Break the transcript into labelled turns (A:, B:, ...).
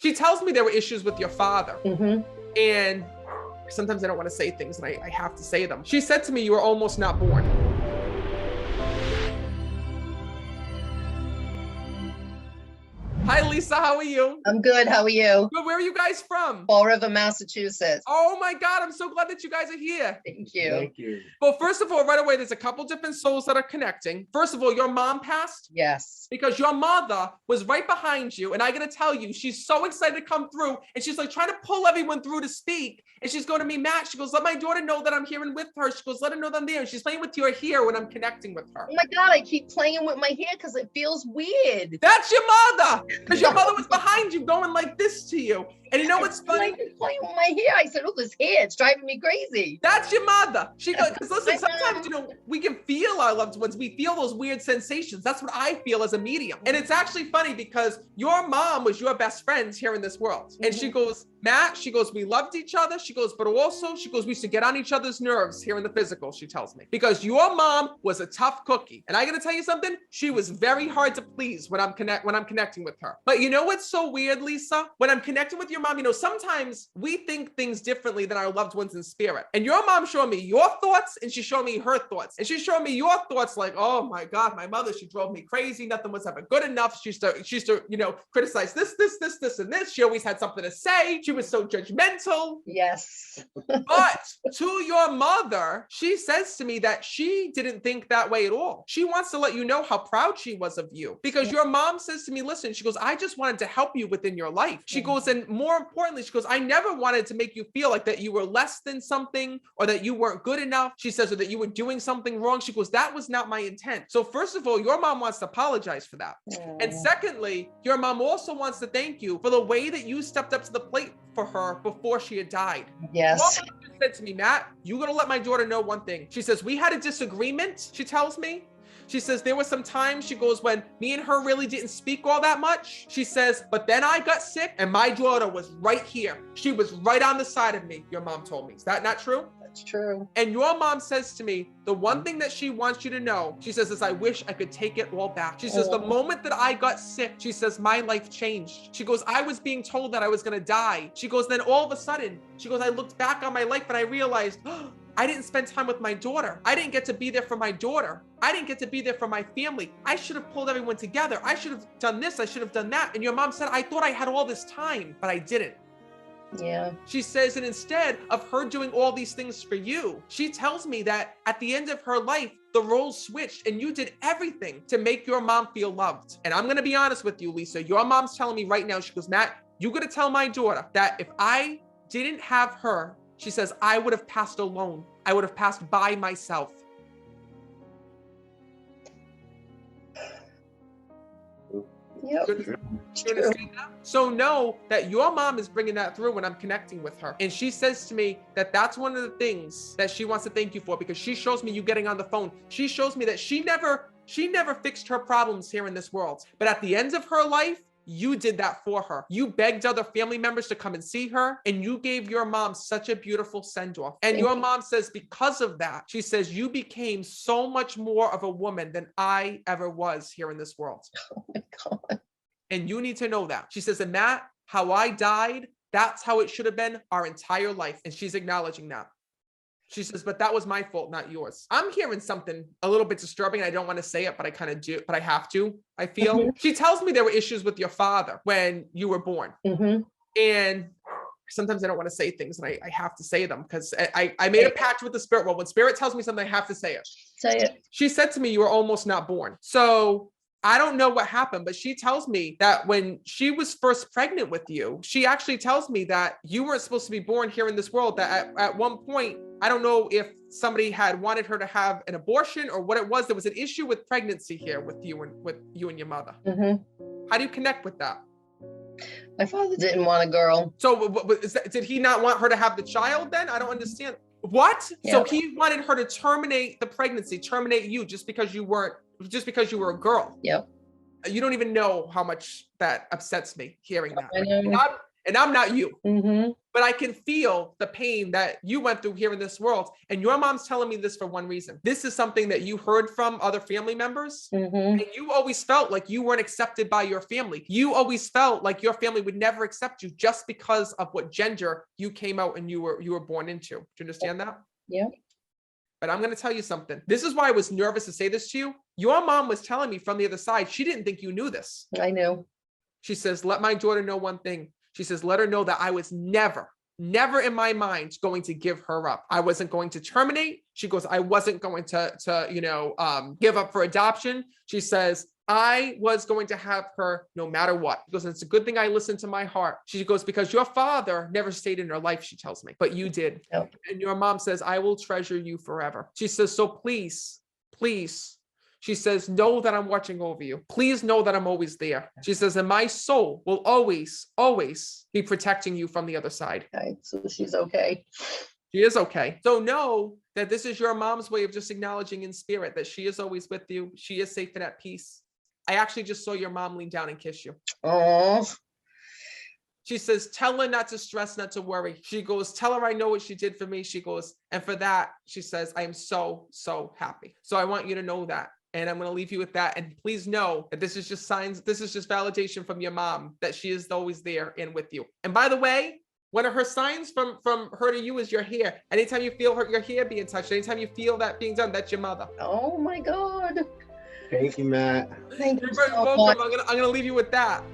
A: She tells me there were issues with your father.
B: Mm-hmm.
A: And sometimes I don't want to say things and I have to say them. She said to me, you were almost not born. Hi, Lisa. How are you?
B: I'm good. How are you?
A: Good. Where are you guys from?
B: Fall River, Massachusetts.
A: Oh my God. I'm so glad that you guys are here.
B: Thank you.
C: Thank you.
A: Well, first of all, right away, there's a couple different souls that are connecting. First of all, your mom passed
B: Yes.
A: because your mother was right behind you. And I got to tell you, she's so excited to come through. And she's like trying to pull everyone through to speak. And she's going to me, Matt. She goes, let my daughter know that I'm here and with her. She goes, let her know that I'm there. And she's playing with your hair when I'm connecting with her.
B: Oh my God, I keep playing with my hair because it feels weird.
A: That's your mother. Because your mother was behind you going like this to you. And you know what's funny?
B: Playing with my hair. I said, oh, this hair, it's driving me crazy.
A: That's your mother. She goes, because listen, sometimes, you know, we can feel our loved ones. We feel those weird sensations. That's what I feel as a medium. And it's actually funny because your mom was your best friend here in this world. And she goes, Matt, she goes, we loved each other. She goes, but also, she goes, we used to get on each other's nerves here in the physical, she tells me. Because your mom was a tough cookie. And I got to tell you something, she was very hard to please when I'm connecting with her. But you know what's so weird, Lisa? When I'm connecting with your mom, you know, sometimes we think things differently than our loved ones in spirit. And your mom showed me your thoughts and she showed me her thoughts. And she showed me your thoughts like, oh my God, my mother, she drove me crazy. Nothing was ever good enough. She used to, you know, criticize this, and this. She always had something to say. She was so judgmental.
B: Yes.
A: But to your mother, she says to me that she didn't think that way at all. She wants to let you know how proud she was of you because your mom says to me, listen, she goes, I just wanted to help you within your life. She goes, and more importantly, she goes, I never wanted to make you feel like that you were less than something or that you weren't good enough. She says, or that you were doing something wrong. She goes, that was not my intent. So first of all, your mom wants to apologize for that. And secondly, your mom also wants to thank you for the way that you stepped up to the plate for her before she had died.
B: Yes.
A: Your mom said to me, Matt, you're going to let my daughter know one thing. She says, we had a disagreement, she tells me. She says, there was some time, she goes, when me and her really didn't speak all that much. She says, but then I got sick and my daughter was right here. She was right on the side of me, your mom told me. Is that not true?
B: That's true.
A: And your mom says to me, the one thing that she wants you to know, she says, is I wish I could take it all back. She says, the moment that I got sick, she says, my life changed. She goes, I was being told that I was going to die. She goes, then all of a sudden, she goes, I looked back on my life and I realized, oh, I didn't spend time with my daughter. I didn't get to be there for my daughter. I didn't get to be there for my family. I should have pulled everyone together. I should have done this. I should have done that. And your mom said, I thought I had all this time, but I didn't.
B: Yeah.
A: She says, and instead of her doing all these things for you, she tells me that at the end of her life, the roles switched and you did everything to make your mom feel loved. And I'm going to be honest with you, Lisa, your mom's telling me right now, she goes, Matt, you got to tell my daughter that if I didn't have her, she says, I would have passed alone. I would have passed by myself.
B: Yep.
A: So know that your mom is bringing that through when I'm connecting with her. And she says to me that that's one of the things that she wants to thank you for because she shows me you getting on the phone. She shows me that she never fixed her problems here in this world. But at the end of her life, you did that for her. You begged other family members to come and see her, and you gave your mom such a beautiful send-off. And your mom says because of that, she says, you became so much more of a woman than I ever was here in this world.
B: Oh my God.
A: And you need to know that. She says, and Matt, how I died, that's how it should have been our entire life. And she's acknowledging that. She says, but that was my fault, not yours. I'm hearing something a little bit disturbing. I don't want to say it, but I kind of do, but I have to, I feel. She tells me there were issues with your father when you were born. And sometimes I don't want to say things and I have to say them because I made a pact with the spirit world. When spirit tells me something, I have to say it.
B: Say it.
A: She said to me, you were almost not born. So I don't know what happened, but she tells me that when she was first pregnant with you, she actually tells me that you weren't supposed to be born here in this world, that at one point, I don't know if somebody had wanted her to have an abortion or what it was. There was an issue with pregnancy here with you and your mother. How do you connect with that?
B: My father didn't want a girl.
A: So did he not want her to have the child then? I don't understand. What? Yeah. So he wanted her to terminate the pregnancy, terminate you just because you were a girl.
B: Yep.
A: You don't even know how much that upsets me hearing that.
B: I know.
A: And I'm not you.
B: Mm-hmm.
A: But I can feel the pain that you went through here in this world. And your mom's telling me this for one reason. This is something that you heard from other family members.
B: Mm-hmm.
A: And you always felt like you weren't accepted by your family. You always felt like your family would never accept you just because of what gender you came out and you were born into. Do you understand that?
B: Yeah.
A: But I'm going to tell you something. This is why I was nervous to say this to you. Your mom was telling me from the other side, she didn't think you knew this.
B: I know.
A: She says, let my daughter know one thing. She says, let her know that I was never in my mind going to give her up. I wasn't going to terminate. She goes, I wasn't going to give up for adoption. She says, I was going to have her no matter what. She goes, it's a good thing I listened to my heart. She goes, because your father never stayed in her life, she tells me, but you did.
B: Yep.
A: And your mom says, I will treasure you forever. She says, so please, she says, know that I'm watching over you. Please know that I'm always there. She says, and my soul will always, always be protecting you from the other side.
B: Okay, so she's okay.
A: She is okay. So know that this is your mom's way of just acknowledging in spirit that she is always with you. She is safe and at peace. I actually just saw your mom lean down and kiss you.
B: Oh.
A: She says, tell her not to stress, not to worry. She goes, tell her I know what she did for me. She goes, and for that, she says, I am so, so happy. So I want you to know that. And I'm going to leave you with that. And please know that this is just signs. This is just validation from your mom that she is always there and with you. And by the way, one of her signs from her to you is your hair. Anytime you feel your hair being touched, anytime you feel that being done, that's your mother.
B: Oh my God.
C: Thank you, Matt.
B: Thank you
A: You're
B: so
A: welcome.
B: much.
A: I'm gonna leave you with that.